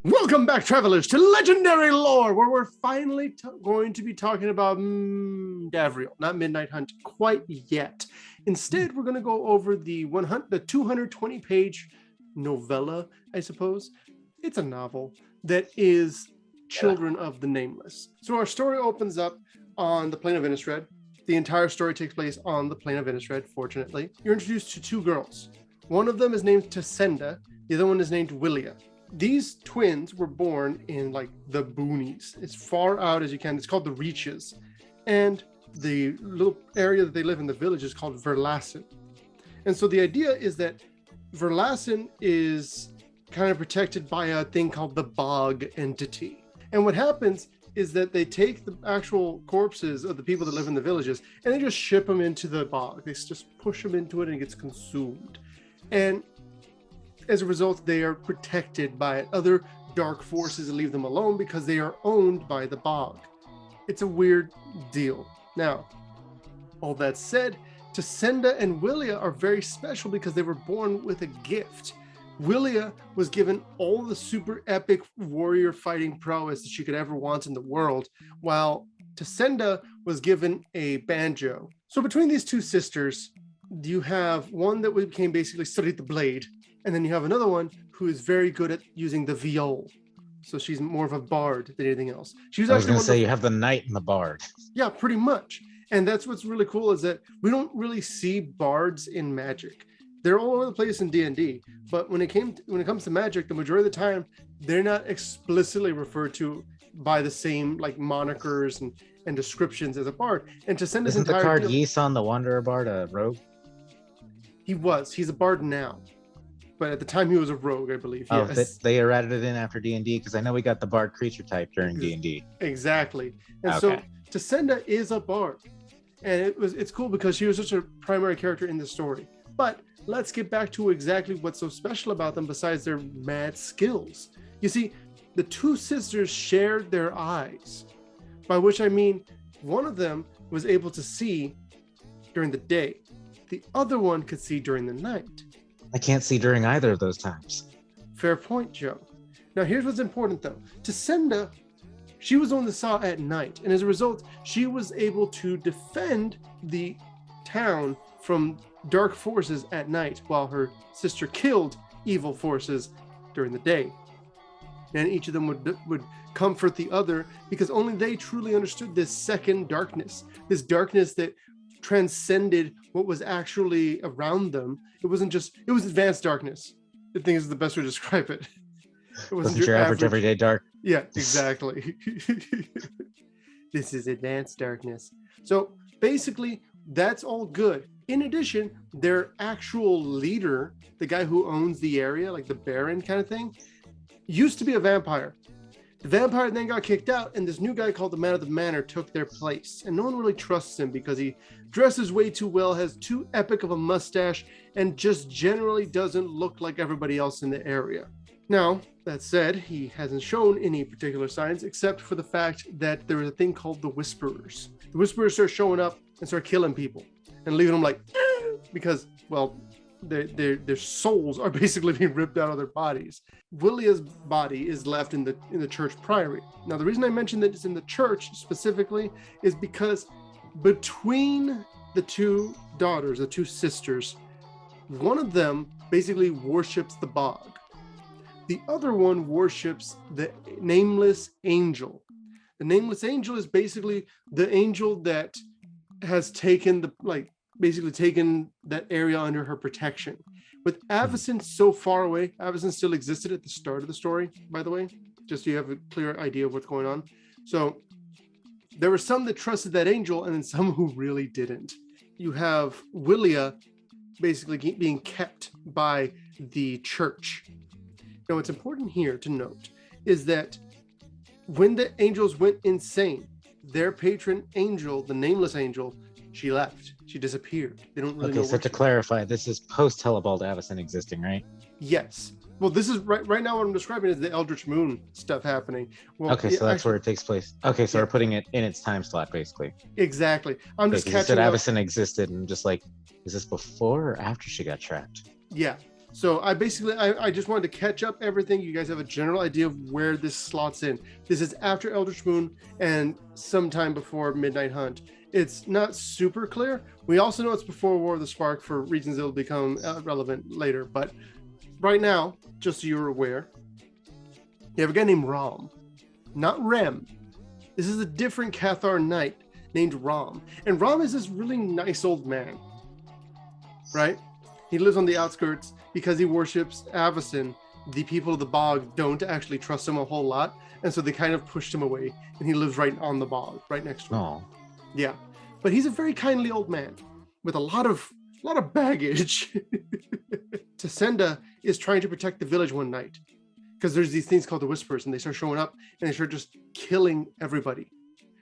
Welcome back, travelers, to Legendary Lore, where we're finally going to be talking about Davriel, not Midnight Hunt quite yet. Instead, we're going to go over the 220-page novella, I suppose. It's a novel that is Children of the Nameless. So our story opens up on the plane of Innistrad. The entire story takes place on the plane of Innistrad, fortunately. You're introduced to two girls. One of them is named Tasenda, the other one is named Willia. These twins were born in like the boonies, as far out as you can. It's called the Reaches. And the little area that they live in, the village, is called Verlassen. And so the idea is that Verlassen is kind of protected by a thing called the bog entity. And what happens is that they take the actual corpses of the people that live in the villages and they just ship them into the bog. They just push them into it and it gets consumed. And as a result, they are protected by other dark forces and leave them alone because they are owned by the bog. It's a weird deal. Now, all that said, Tasenda and Willia are very special because they were born with a gift. Willia was given all the super epic warrior fighting prowess that she could ever want in the world, while Tasenda was given a banjo. So between these two sisters, you have one that became basically studied the blade, and then you have another one who is very good at using the viol. So she's more of a bard than anything else. I was going to say you have the knight and the bard. Yeah, pretty much. And that's what's really cool is that we don't really see bards in Magic. They're all over the place in D&D, but when it comes to Magic, the majority of the time they're not explicitly referred to by the same like monikers and descriptions as a bard. And to send Isn't the card Yisan the Wanderer Bard a rogue? He's a bard now. But at the time he was a rogue, I believe. Oh, yes. They errated it in after D&D because I know we got the bard creature type during D&D. Exactly. And okay. So Tasenda is a bard. And it's cool because she was such a primary character in the story. But let's get back to exactly what's so special about them besides their mad skills. You see, the two sisters shared their eyes, by which I mean one of them was able to see during the day. The other one could see during the night. I can't see during either of those times. Fair point, Joe. Now here's what's important though. Tasenda, she was the one that saw at night, and as a result, she was able to defend the town from dark forces at night, while her sister killed evil forces during the day. And each of them would comfort the other because only they truly understood this second darkness, this darkness that transcended what was actually around them. It was advanced darkness. I think is the best way to describe it. It wasn't your average everyday dark. Yeah, exactly. This is advanced darkness. So basically, that's all good. In addition, their actual leader, the guy who owns the area, like the Baron kind of thing, used to be a vampire. The vampire then got kicked out, and this new guy called the Man of the Manor took their place. And no one really trusts him because he dresses way too well, has too epic of a mustache, and just generally doesn't look like everybody else in the area. Now, that said, he hasn't shown any particular signs except for the fact that there is a thing called the Whisperers. The Whisperers start showing up and start killing people and leaving them like, because, well, their souls are basically being ripped out of their bodies. Willia's body is left in the church priory. Now, the reason I mentioned that it's in the church specifically is because between the two daughters, the two sisters, one of them basically worships the bog. The other one worships the Nameless Angel. The Nameless Angel is basically the angel that has taken that area under her protection. With Avacyn so far away, Avacyn still existed at the start of the story, by the way, just so you have a clear idea of what's going on. So there were some that trusted that angel and then some who really didn't. You have Willia basically being kept by the church. Now, what's important here to note is that when the angels went insane, their patron angel, the Nameless Angel, she left. She disappeared. They don't really know. Okay, so to clarify, this is post-Hellebald Avacyn existing, right? Yes. Well, this is right now what I'm describing is the Eldritch Moon stuff happening. Well, okay, so that's where it takes place. Okay, so we're putting it in its time slot, basically. Exactly. I'm just catching up. You said Avacyn existed, and just like, is this before or after she got trapped? Yeah. So I just wanted to catch up everything. You guys have a general idea of where this slots in. This is after Eldritch Moon and sometime before Midnight Hunt. It's not super clear. We also know it's before War of the Spark for reasons that'll become relevant later. But right now, just so you're aware, you have a guy named Rom, not Rem. This is a different Cathar knight named Rom. And Rom is this really nice old man, right? He lives on the outskirts because he worships Avacyn. The people of the bog don't actually trust him a whole lot. And so they kind of pushed him away. And he lives right on the bog, right next to him. Oh. Yeah. But he's a very kindly old man with a lot of baggage. Tasenda is trying to protect the village one night because there's these things called the Whispers, and they start showing up and they start just killing everybody.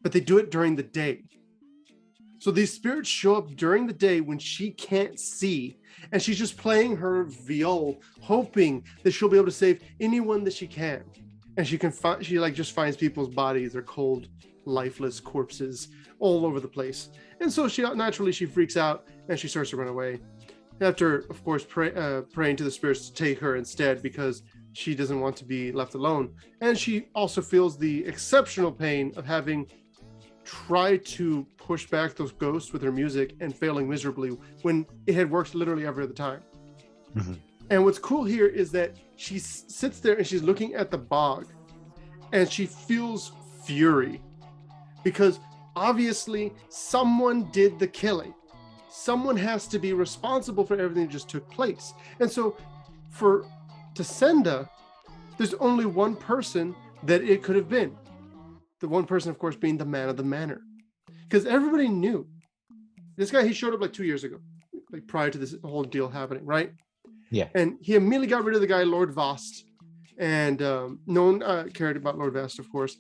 But they do it during the day. So these spirits show up during the day when she can't see, and she's just playing her viol, hoping that she'll be able to save anyone that she can. And she just finds people's bodies, their cold, lifeless corpses all over the place. And so she freaks out and she starts to run away. After, of course, praying to the spirits to take her instead because she doesn't want to be left alone. And she also feels the exceptional pain of having tried to push back those ghosts with her music and failing miserably when it had worked literally every other time. Mm-hmm. And what's cool here is that she sits there and she's looking at the bog and she feels fury because obviously someone did the killing. Someone has to be responsible for everything that just took place. And so for Tasenda, there's only one person that it could have been. The one person, of course, being the man of the manor. Because everybody knew. This guy, he showed up like 2 years ago, like prior to this whole deal happening, right? Yeah. And he immediately got rid of the guy, Lord Vast. And no one cared about Lord Vast, of course.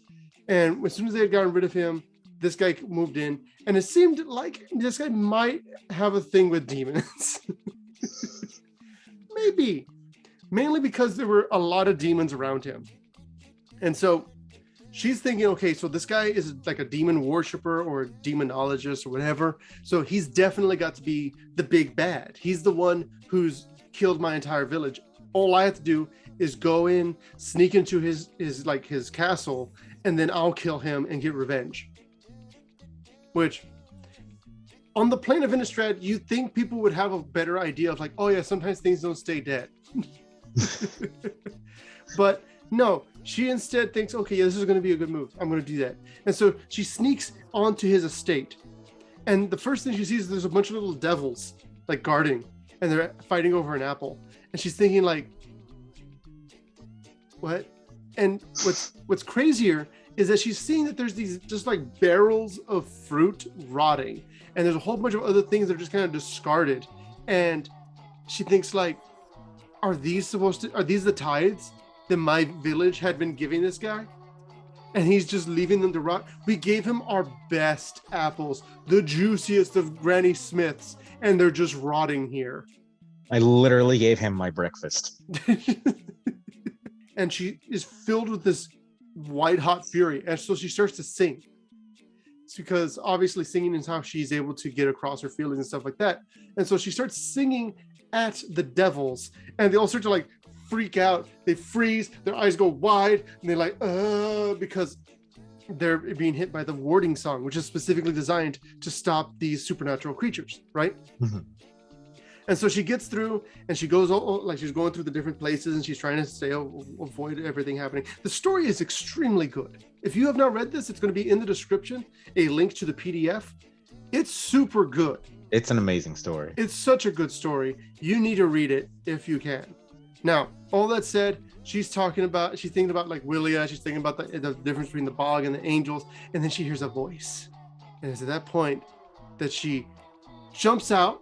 And as soon as they had gotten rid of him, this guy moved in. And it seemed like this guy might have a thing with demons. Maybe. Mainly because there were a lot of demons around him. And so she's thinking, okay, so this guy is like a demon worshiper or a demonologist or whatever. So he's definitely got to be the big bad. He's the one who's killed my entire village. All I have to do is go in, sneak into his castle, and then I'll kill him and get revenge. Which, on the plane of Innistrad, you'd think people would have a better idea of like, oh yeah, sometimes things don't stay dead. But no, she instead thinks, okay, yeah, this is going to be a good move. I'm going to do that. And so she sneaks onto his estate. And the first thing she sees is there's a bunch of little devils like guarding, and they're fighting over an apple. And she's thinking like, what? And what's crazier is that she's seeing that there's these just like barrels of fruit rotting. And there's a whole bunch of other things that are just kind of discarded. And she thinks like, are these the tithes that my village had been giving this guy? And he's just leaving them to rot. We gave him our best apples, the juiciest of Granny Smith's, and they're just rotting here. I literally gave him my breakfast. And she is filled with this white hot fury. And so she starts to sing. It's because obviously singing is how she's able to get across her feelings and stuff like that. And so she starts singing at the devils, and they all start to like freak out. They freeze, their eyes go wide, and they're like, because they're being hit by the warding song, which is specifically designed to stop these supernatural creatures, right? Mm-hmm. And so she gets through, and she goes like she's going through the different places, and she's trying to avoid everything happening. The story is extremely good. If you have not read this, it's going to be in the description, a link to the PDF. It's super good. It's an amazing story. It's such a good story. You need to read it if you can. Now, all that said, she's thinking about like Willia. She's thinking about the difference between the bog and the angels. And then she hears a voice. And it's at that point that she jumps out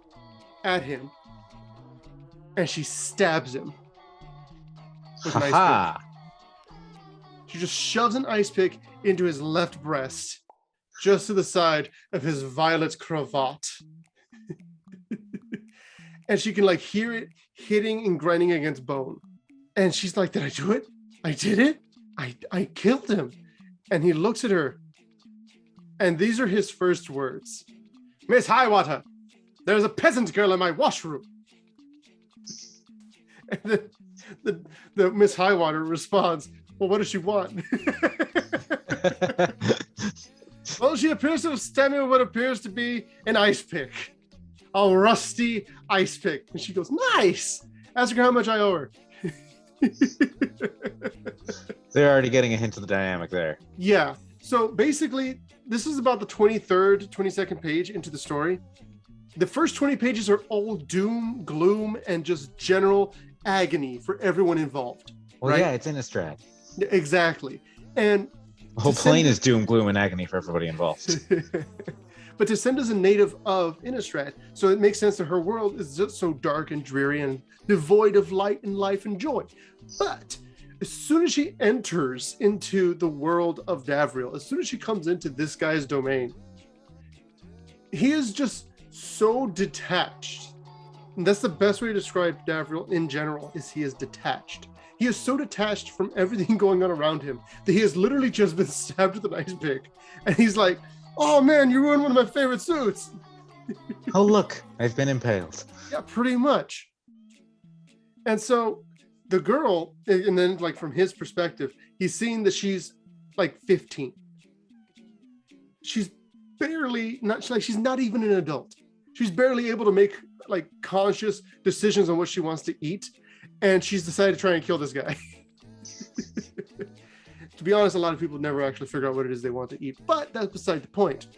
at him and she stabs him with an ice pick. She just shoves an ice pick into his left breast, just to the side of his violet cravat. And she can like hear it hitting and grinding against bone. And she's like, did I do it? I did it? I killed him. And he looks at her. And these are his first words. Miss Highwater, there's a peasant girl in my washroom. And then the Miss Highwater responds, well, what does she want? Well, she appears to have standing with what appears to be an ice pick. A rusty ice pick. And she goes, nice. Ask her how much I owe her. They're already getting a hint of the dynamic there. Yeah. So basically, this is about the 23rd, 22nd page into the story. The first 20 pages are all doom, gloom, and just general agony for everyone involved. Well, right? yeah, it's Innistrad. Exactly. And the whole plane is doom, gloom, and agony for everybody involved. But Tisenda's a native of Innistrad, so it makes sense that her world is just so dark and dreary and devoid of light and life and joy. But as soon as she enters into the world of Davriel, as soon as she comes into this guy's domain, he is just so detached. And that's the best way to describe Davriel in general, is he is detached. He is so detached from everything going on around him that he has literally just been stabbed with an ice pick. And he's like, oh man, you ruined one of my favorite suits. Oh, look, I've been impaled. Yeah, pretty much. And so the girl, and then like from his perspective, he's seeing that she's like 15. She's barely, she's not even an adult. She's barely able to make like conscious decisions on what she wants to eat. And she's decided to try and kill this guy. To be honest, a lot of people never actually figure out what it is they want to eat, but that's beside the point.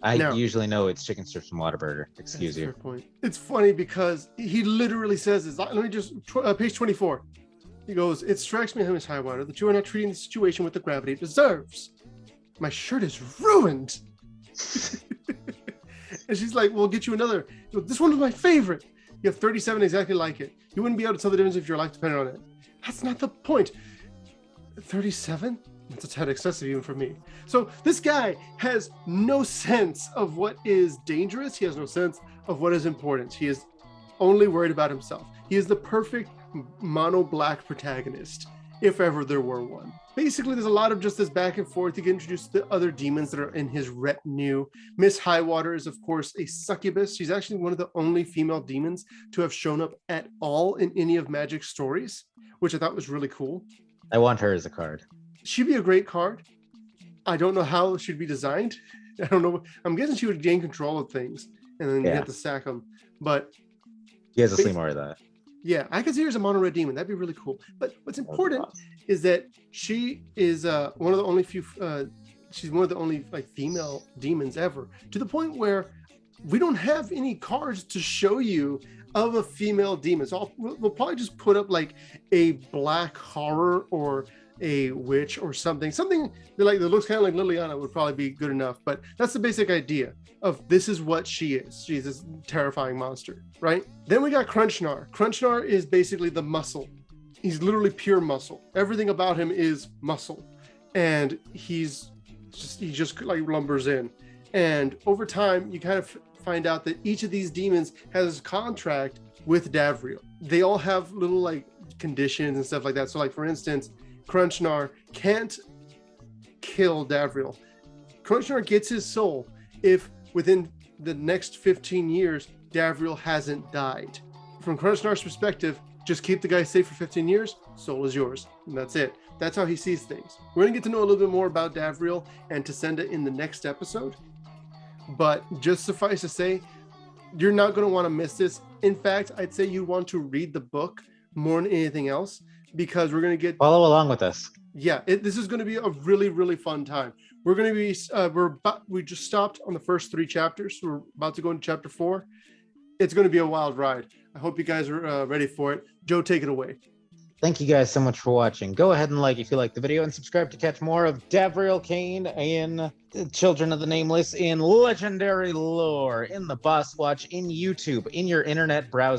I usually know it's chicken strips from Whataburger. Excuse you. Fair point. It's funny because he literally says this. Let me just, page 24. He goes, it strikes me, Miss Highwater, that you are not treating the situation with the gravity it deserves. My shirt is ruined. And she's like, we'll get you another. This one was my favorite. You have 37 exactly like it. You wouldn't be able to tell the difference if your life depended on it. That's not the point. 37? That's a tad excessive even for me. So this guy has no sense of what is dangerous. He has no sense of what is important. He is only worried about himself. He is the perfect mono black protagonist, if ever there were one. Basically, there's a lot of just this back and forth. You get introduced to the other demons that are in his retinue. Miss Highwater is, of course, a succubus. She's actually one of the only female demons to have shown up at all in any of Magic's stories, which I thought was really cool. I want her as a card. She'd be a great card. I don't know how she'd be designed. I don't know. I'm guessing she would gain control of things and then you have to sack them. But he has to see more of that. Yeah, I could see her as a mono red demon. That'd be really cool. But what's important is that she is one of the only few. She's one of the only like female demons ever. To the point where we don't have any cards to show you of a female demon. So we'll probably just put up like a black horror or a witch or something that looks kind of like Liliana would probably be good enough. But that's the basic idea of this is what she is. She's this terrifying monster, right? Then we got Crunchnar. Crunchnar is basically the muscle. He's literally pure muscle. Everything about him is muscle, and he just like lumbers in. And over time, you kind of find out that each of these demons has a contract with Davriel. They all have little like conditions and stuff like that. So like for instance, Crunchnar can't kill Davriel. Crunchnar gets his soul if within the next 15 years, Davriel hasn't died. From Crunchnar's perspective, just keep the guy safe for 15 years, soul is yours. And that's it. That's how he sees things. We're going to get to know a little bit more about Davriel and Tisenda in the next episode. But just suffice to say, you're not going to want to miss this. In fact, I'd say you want to read the book more than anything else, because we're going to follow along with us. Yeah, this is going to be a really, really fun time. We're going to be, we just stopped on the first 3 chapters. We're about to go into chapter 4. It's going to be a wild ride. I hope you guys are ready for it. Joe, take it away. Thank you guys so much for watching. Go ahead and like if you like the video and subscribe to catch more of Davriel Kane in Children of the Nameless in legendary lore, in the Boss Watch, in YouTube, in your internet browser.